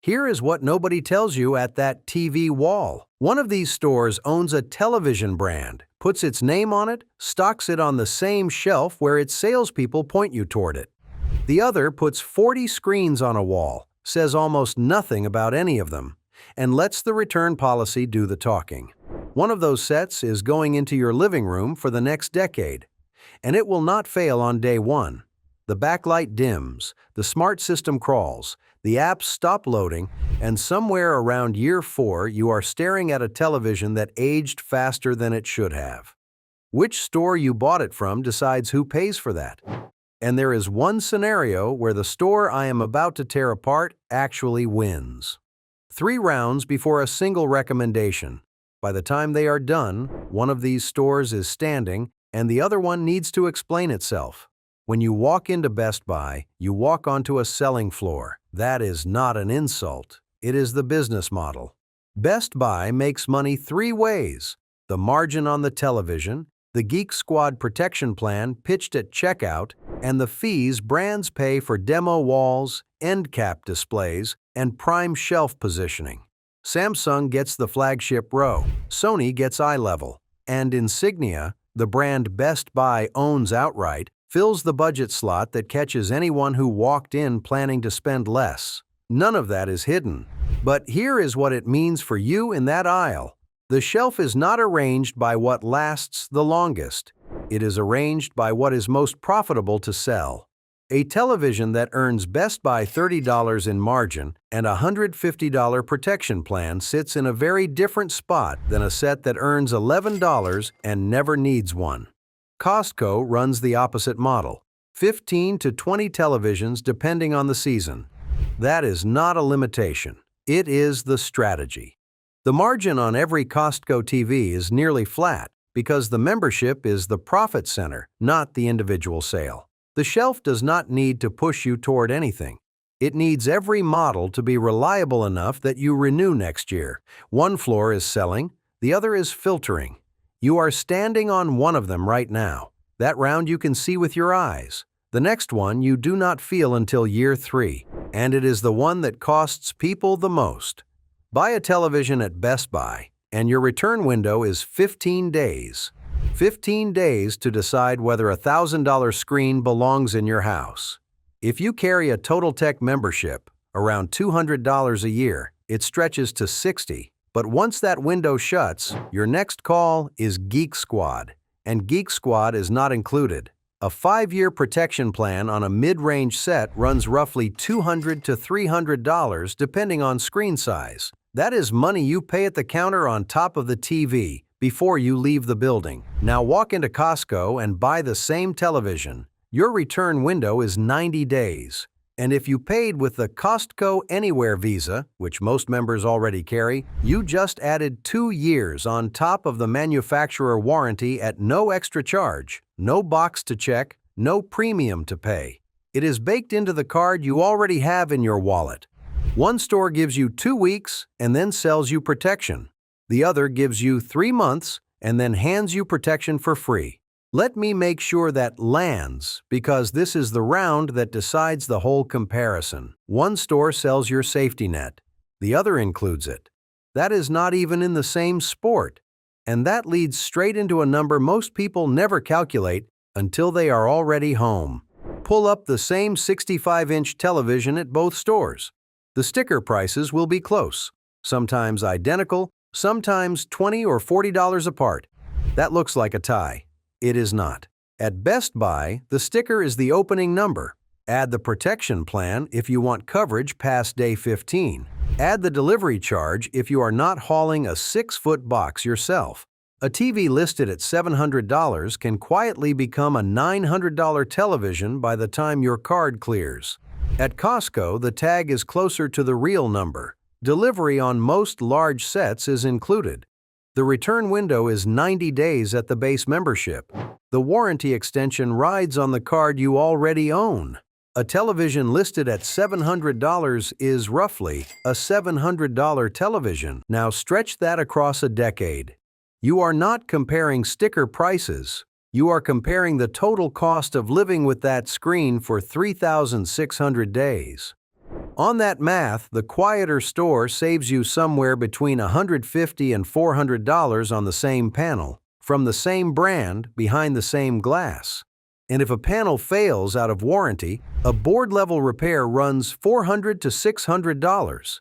Here is what nobody tells you at that TV wall. One of these stores owns a television brand, puts its name on it, stocks it on the same shelf where its salespeople point you toward it. The other puts 40 screens on a wall, says almost nothing about any of them, and lets the return policy do the talking. One of those sets is going into your living room for the next decade, and it will not fail on day one. The backlight dims, the smart system crawls, the apps stop loading, and somewhere around year 4 you are staring at a television that aged faster than it should have. Which store you bought it from decides who pays for that. And there is one scenario where the store I am about to tear apart actually wins. 3 rounds before a single recommendation. By the time they are done, one of these stores is standing and the other one needs to explain itself. When you walk into Best Buy, you walk onto a selling floor. That is not an insult. It is the business model. Best Buy makes money 3 ways: the margin on the television, the Geek Squad protection plan pitched at checkout, and the fees brands pay for demo walls, end cap displays, and prime shelf positioning. Samsung gets the flagship row, Sony gets eye level, and Insignia, the brand Best Buy owns outright, fills the budget slot that catches anyone who walked in planning to spend less. None of that is hidden. But here is what it means for you in that aisle. The shelf is not arranged by what lasts the longest. It is arranged by what is most profitable to sell. A television that earns Best Buy $30 in margin and a $150 protection plan sits in a very different spot than a set that earns $11 and never needs one. Costco runs the opposite model, 15 to 20 televisions depending on the season. That is not a limitation. It is the strategy. The margin on every Costco TV is nearly flat because the membership is the profit center, not the individual sale. The shelf does not need to push you toward anything. It needs every model to be reliable enough that you renew next year. One floor is selling, the other is filtering. You are standing on one of them right now. That round you can see with your eyes. The next one you do not feel until year 3, and it is the one that costs people the most. Buy a television at Best Buy, and your return window is 15 days. 15 days to decide whether a $1,000 screen belongs in your house. If you carry a Total Tech membership, around $200 a year, it stretches to $60. But once that window shuts, your next call is Geek Squad, and Geek Squad is not included. A 5-year protection plan on a mid-range set runs roughly $200 to $300 depending on screen size. That is money you pay at the counter on top of the TV before you leave the building. Now walk into Costco and buy the same television. Your return window is 90 days. And if you paid with the Costco Anywhere Visa, which most members already carry, you just added 2 years on top of the manufacturer warranty at no extra charge, no box to check, no premium to pay. It is baked into the card you already have in your wallet. One store gives you 2 weeks and then sells you protection. The other gives you 3 months and then hands you protection for free. Let me make sure that lands, because this is the round that decides the whole comparison. One store sells your safety net. The other includes it. That is not even in the same sport. And that leads straight into a number most people never calculate until they are already home. Pull up the same 65-inch television at both stores. The sticker prices will be close, sometimes identical, sometimes $20 or $40 apart. That looks like a tie. It is not. At Best Buy, the sticker is the opening number. Add the protection plan if you want coverage past day 15. Add the delivery charge if you are not hauling a 6-foot box yourself. A TV listed at $700 can quietly become a $900 television by the time your card clears. At Costco, the tag is closer to the real number. Delivery on most large sets is included. The return window is 90 days at the base membership. The warranty extension rides on the card you already own. A television listed at $700 is roughly a $700 television. Now stretch that across a decade. You are not comparing sticker prices. You are comparing the total cost of living with that screen for 3,600 days. On that math, the quieter store saves you somewhere between $150 and $400 on the same panel, from the same brand, behind the same glass. And if a panel fails out of warranty, a board-level repair runs $400 to $600.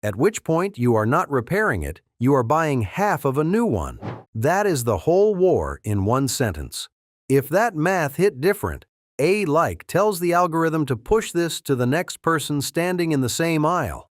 At which point you are not repairing it, you are buying half of a new one. That is the whole war in one sentence. If that math hit different, a like tells the algorithm to push this to the next person standing in the same aisle.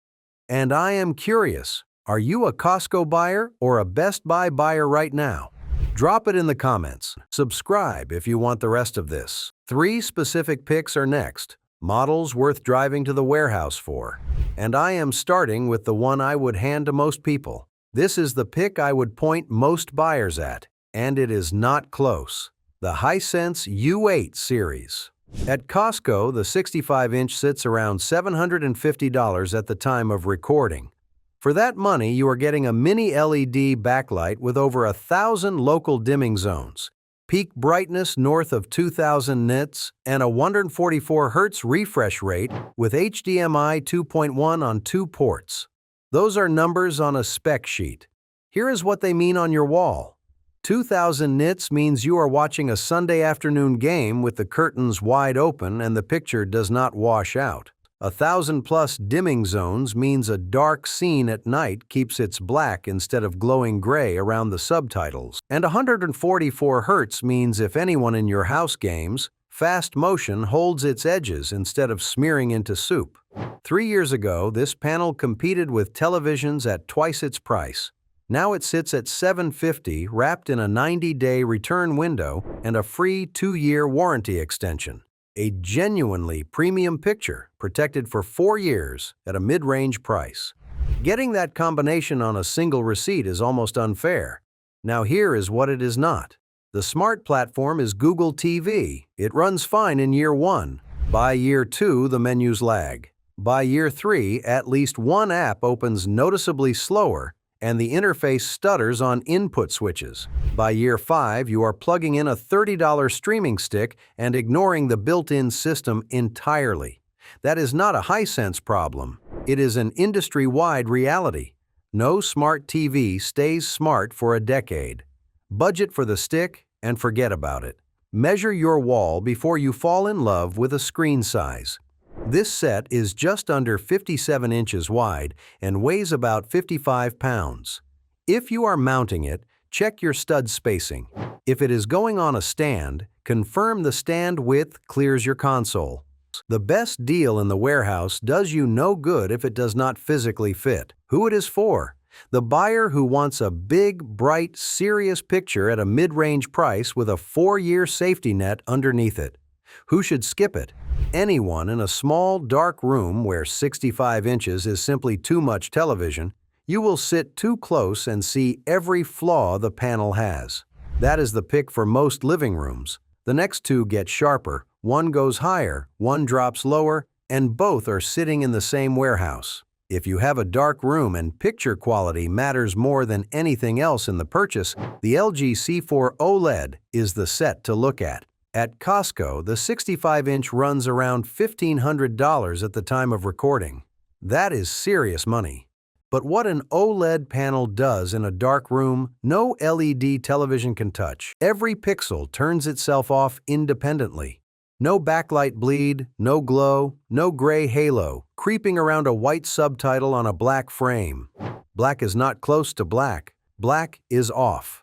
And I am curious, are you a Costco buyer or a Best Buy buyer right now? Drop it in the comments. Subscribe if you want the rest of this. 3 specific picks are next, models worth driving to the warehouse for. And I am starting with the one I would hand to most people. This is the pick I would point most buyers at, and it is not close. The Hisense U8 series. At Costco, the 65-inch sits around $750 at the time of recording. For that money, you are getting a mini LED backlight with over 1,000 local dimming zones, peak brightness north of 2,000 nits, and a 144 Hz refresh rate with HDMI 2.1 on 2 ports. Those are numbers on a spec sheet. Here is what they mean on your wall. 2,000 nits means you are watching a Sunday afternoon game with the curtains wide open and the picture does not wash out. 1,000+ dimming zones means a dark scene at night keeps its black instead of glowing gray around the subtitles. And 144 Hz means if anyone in your house games, fast motion holds its edges instead of smearing into soup. 3 years ago, this panel competed with televisions at twice its price. Now it sits at $750, wrapped in a 90-day return window and a free 2-year warranty extension. A genuinely premium picture, protected for 4 years at a mid-range price. Getting that combination on a single receipt is almost unfair. Now here is what it is not. The smart platform is Google TV. It runs fine in year 1. By year 2, the menus lag. By year 3, at least one app opens noticeably slower and the interface stutters on input switches. By year 5, you are plugging in a $30 streaming stick and ignoring the built-in system entirely. That is not a Hisense problem. It is an industry-wide reality. No smart TV stays smart for a decade. Budget for the stick and forget about it. Measure your wall before you fall in love with a screen size. This set is just under 57 inches wide and weighs about 55 pounds. If you are mounting it, check your stud spacing. If it is going on a stand, confirm the stand width clears your console. The best deal in the warehouse does you no good if it does not physically fit. Who it is for? The buyer who wants a big, bright, serious picture at a mid-range price with a 4-year safety net underneath it. Who should skip it? Anyone in a small, dark room where 65 inches is simply too much television. You will sit too close and see every flaw the panel has. That is the pick for most living rooms. The next 2 get sharper, one goes higher, one drops lower, and both are sitting in the same warehouse. If you have a dark room and picture quality matters more than anything else in the purchase, the LG C4 OLED is the set to look at. At Costco, the 65-inch runs around $1,500 at the time of recording. That is serious money. But what an OLED panel does in a dark room, no LED television can touch. Every pixel turns itself off independently. No backlight bleed, no glow, no gray halo, creeping around a white subtitle on a black frame. Black is not close to black. Black is off.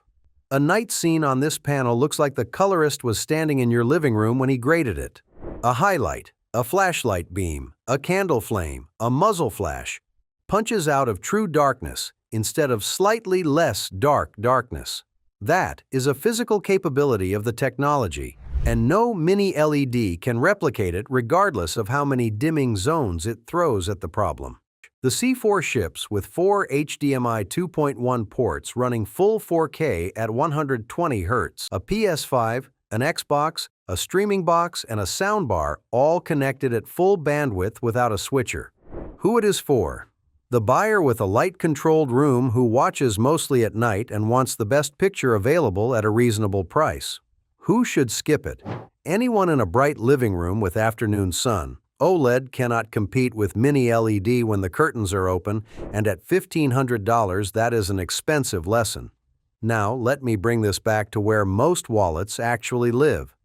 A night scene on this panel looks like the colorist was standing in your living room when he graded it. A highlight, a flashlight beam, a candle flame, a muzzle flash punches out of true darkness instead of slightly less dark darkness. That is a physical capability of the technology, and no mini LED can replicate it regardless of how many dimming zones it throws at the problem. The C4 ships with 4 HDMI 2.1 ports running full 4K at 120 Hz, a PS5, an Xbox, a streaming box, and a soundbar, all connected at full bandwidth without a switcher. Who it is for? The buyer with a light-controlled room who watches mostly at night and wants the best picture available at a reasonable price. Who should skip it? Anyone in a bright living room with afternoon sun, OLED cannot compete with mini LED when the curtains are open, and at $1,500 that is an expensive lesson. Now, let me bring this back to where most wallets actually live.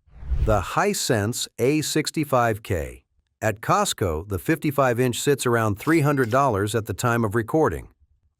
The Hisense A65K. At Costco, the 55-inch sits around $300 at the time of recording.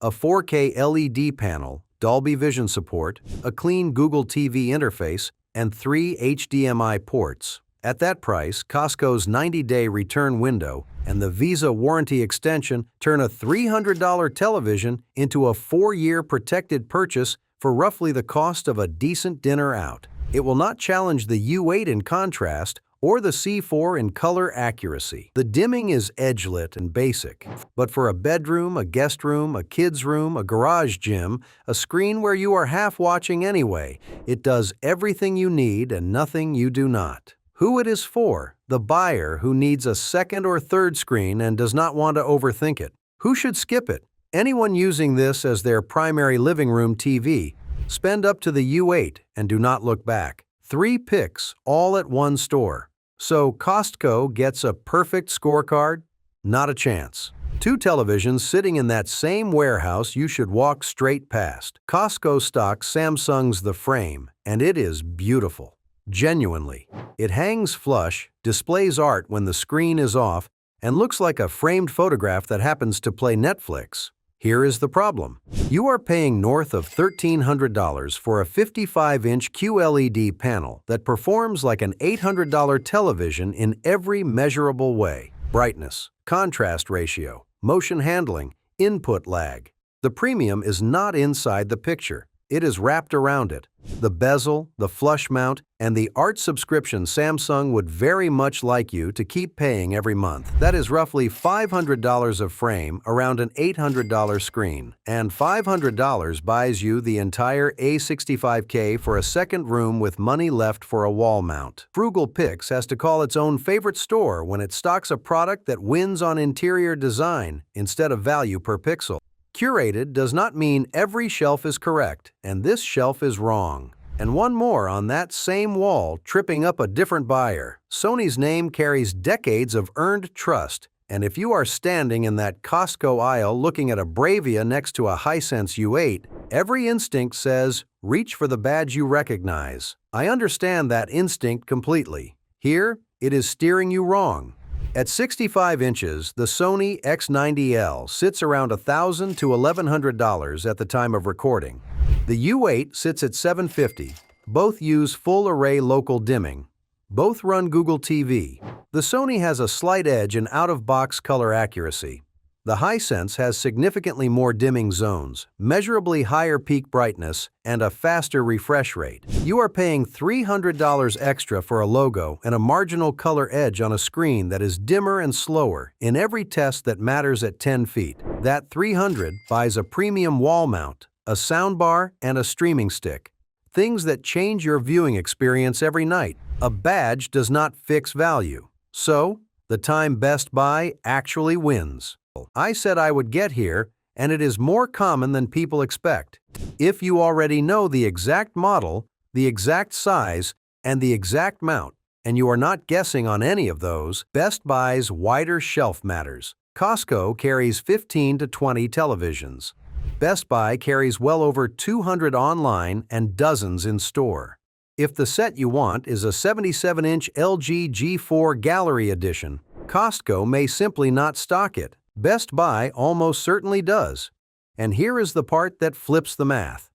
A 4K LED panel, Dolby Vision support, a clean Google TV interface, and 3 HDMI ports. At that price, Costco's 90-day return window and the Visa warranty extension turn a $300 television into a 4-year protected purchase for roughly the cost of a decent dinner out. It will not challenge the U8 in contrast or the C4 in color accuracy. The dimming is edge-lit and basic, but for a bedroom, a guest room, a kid's room, a garage gym, a screen where you are half watching anyway, it does everything you need and nothing you do not. Who it is for? The buyer who needs a second or third screen and does not want to overthink it. Who should skip it? Anyone using this as their primary living room TV. Spend up to the U8 and do not look back. 3 picks, all at one store. So Costco gets a perfect scorecard? Not a chance. 2 televisions sitting in that same warehouse you should walk straight past. Costco stocks Samsung's The Frame, and it is beautiful. Genuinely. It hangs flush, displays art when the screen is off, and looks like a framed photograph that happens to play Netflix. Here is the problem. You are paying north of $1,300 for a 55-inch QLED panel that performs like an $800 television in every measurable way. Brightness, contrast ratio, motion handling, input lag. The premium is not inside the picture. It is wrapped around it. The bezel, the flush mount, and the art subscription Samsung would very much like you to keep paying every month. That is roughly $500 of frame around an $800 screen. And $500 buys you the entire A65K for a second room with money left for a wall mount. Frugal Picks has to call its own favorite store when it stocks a product that wins on interior design instead of value per pixel. Curated does not mean every shelf is correct, and this shelf is wrong. And one more on that same wall, tripping up a different buyer. Sony's name carries decades of earned trust, and if you are standing in that Costco aisle looking at a Bravia next to a Hisense U8, every instinct says, reach for the badge you recognize. I understand that instinct completely. Here, it is steering you wrong. At 65 inches, the Sony X90L sits around $1,000 to $1,100 at the time of recording. The U8 sits at $750. Both use full-array local dimming. Both run Google TV. The Sony has a slight edge in out-of-box color accuracy. The Hisense has significantly more dimming zones, measurably higher peak brightness, and a faster refresh rate. You are paying $300 extra for a logo and a marginal color edge on a screen that is dimmer and slower in every test that matters at 10 feet. That $300 buys a premium wall mount, a soundbar, and a streaming stick. Things that change your viewing experience every night. A badge does not fix value. So, the time Best Buy actually wins. I said I would get here, and it is more common than people expect. If you already know the exact model, the exact size, and the exact mount, and you are not guessing on any of those, Best Buy's wider shelf matters. Costco carries 15 to 20 televisions. Best Buy carries well over 200 online and dozens in store. If the set you want is a 77-inch LG G4 Gallery Edition, Costco may simply not stock it. Best Buy almost certainly does. And here is the part that flips the math.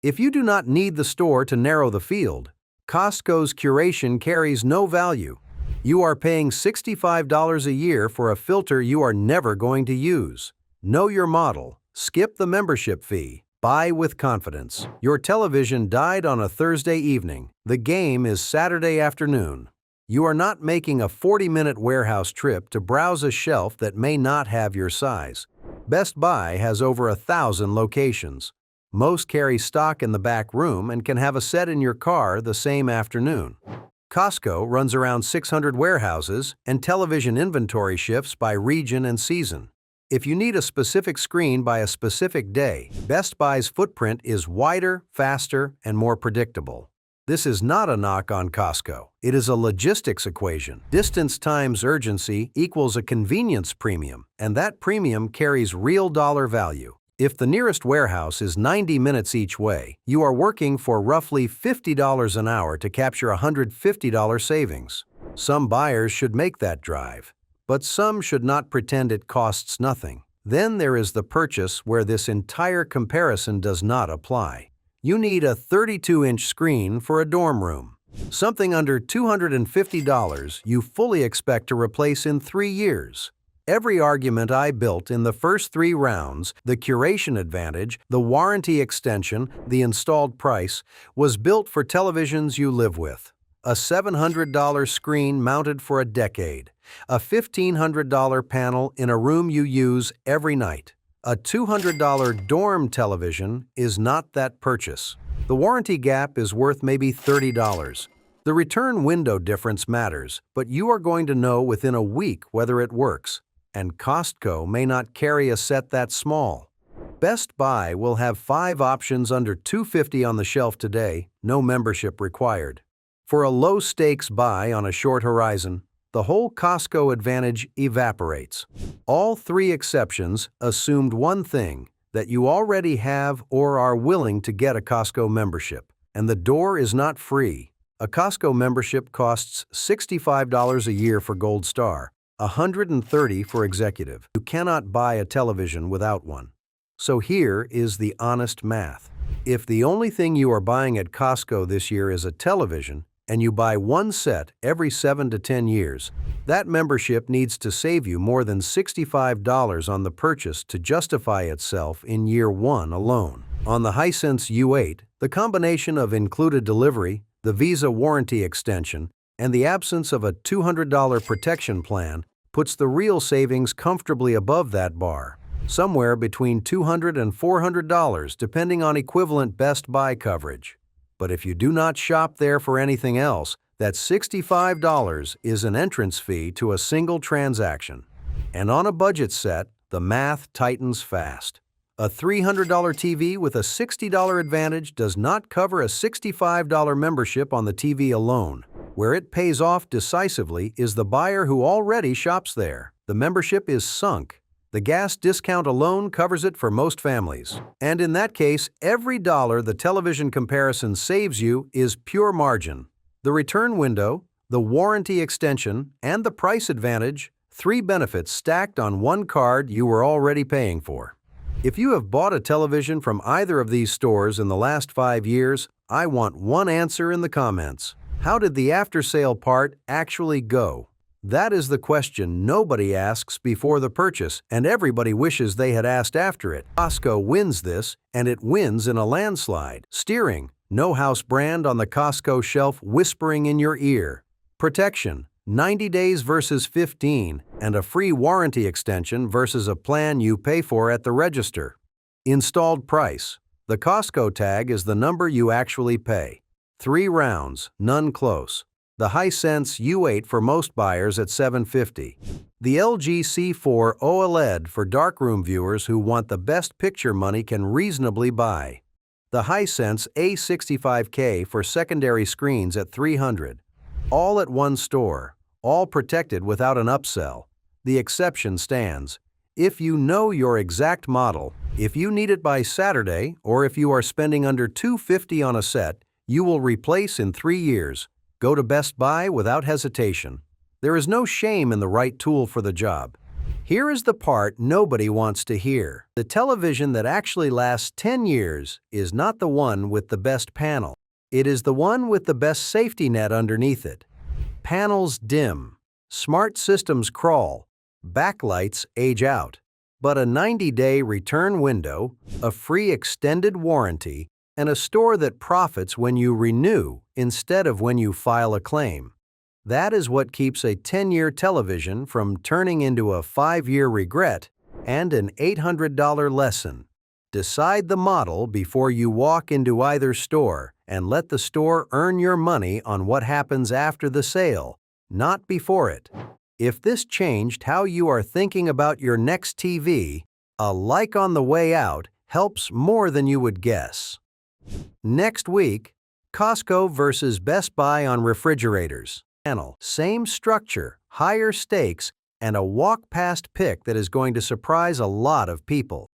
If you do not need the store to narrow the field, Costco's curation carries no value. You are paying $65 a year for a filter you are never going to use. Know your model. Skip the membership fee. Buy with confidence. Your television died on a Thursday evening. The game is Saturday afternoon. You are not making a 40-minute warehouse trip to browse a shelf that may not have your size. Best Buy has over 1,000 locations. Most carry stock in the back room and can have a set in your car the same afternoon. Costco runs around 600 warehouses, and television inventory shifts by region and season. If you need a specific screen by a specific day, Best Buy's footprint is wider, faster, and more predictable. This is not a knock on Costco. It is a logistics equation. Distance times urgency equals a convenience premium, and that premium carries real dollar value. If the nearest warehouse is 90 minutes each way, you are working for roughly $50 an hour to capture a $150 savings. Some buyers should make that drive, but some should not pretend it costs nothing. Then there is the purchase where this entire comparison does not apply. You need a 32-inch screen for a dorm room. Something under $250 you fully expect to replace in 3 years. Every argument I built in the first 3 rounds, the curation advantage, the warranty extension, the installed price, was built for televisions you live with. A $700 screen mounted for a decade. A $1,500 panel in a room you use every night. A $200 dorm television is not that purchase. The warranty gap is worth maybe $30. The return window difference matters, but you are going to know within a week whether it works. And Costco may not carry a set that small. Best Buy will have 5 options under $250 on the shelf today, no membership required. For a low-stakes buy on a short horizon, the whole Costco advantage evaporates. All 3 exceptions assumed one thing, that you already have or are willing to get a Costco membership. And the door is not free. A Costco membership costs $65 a year for Gold Star, $130 for Executive. You cannot buy a television without one. So here is the honest math. If the only thing you are buying at Costco this year is a television, and you buy one set every 7 to 10 years, that membership needs to save you more than $65 on the purchase to justify itself in year 1 alone. On the Hisense U8, the combination of included delivery, the Visa warranty extension, and the absence of a $200 protection plan puts the real savings comfortably above that bar, somewhere between $200 and $400 depending on equivalent Best Buy coverage. But if you do not shop there for anything else, that $65 is an entrance fee to a single transaction. And on a budget set, the math tightens fast. A $300 TV with a $60 advantage does not cover a $65 membership on the TV alone. Where it pays off decisively is the buyer who already shops there. The membership is sunk. The gas discount alone covers it for most families. And in that case, every dollar the television comparison saves you is pure margin. The return window, the warranty extension, and the price advantage, 3 benefits stacked on one card you were already paying for. If you have bought a television from either of these stores in the last 5 years, I want one answer in the comments. How did the after-sale part actually go? That is the question nobody asks before the purchase, and everybody wishes they had asked after it. Costco wins this, and it wins in a landslide. Steering, no house brand on the Costco shelf whispering in your ear. Protection, 90 days versus 15, and a free warranty extension versus a plan you pay for at the register. Installed price, the Costco tag is the number you actually pay. 3 rounds, none close. The Hisense U8 for most buyers at $750. The LG C4 OLED for darkroom viewers who want the best picture money can reasonably buy. The Hisense A65K for secondary screens at $300. All at one store, all protected without an upsell. The exception stands. If you know your exact model, if you need it by Saturday, or if you are spending under $250 on a set, you will replace in 3 years. Go to Best Buy without hesitation. There is no shame in the right tool for the job. Here is the part nobody wants to hear. The television that actually lasts 10 years is not the one with the best panel. It is the one with the best safety net underneath it. Panels dim. Smart systems crawl. Backlights age out. But a 90-day return window, a free extended warranty, and a store that profits when you renew instead of when you file a claim. That is what keeps a 10-year television from turning into a 5-year regret and an $800 lesson. Decide the model before you walk into either store and let the store earn your money on what happens after the sale, not before it. If this changed how you are thinking about your next TV, a like on the way out helps more than you would guess. Next week, Costco versus Best Buy on refrigerators. Panel, same structure, higher stakes, and a walk-past pick that is going to surprise a lot of people.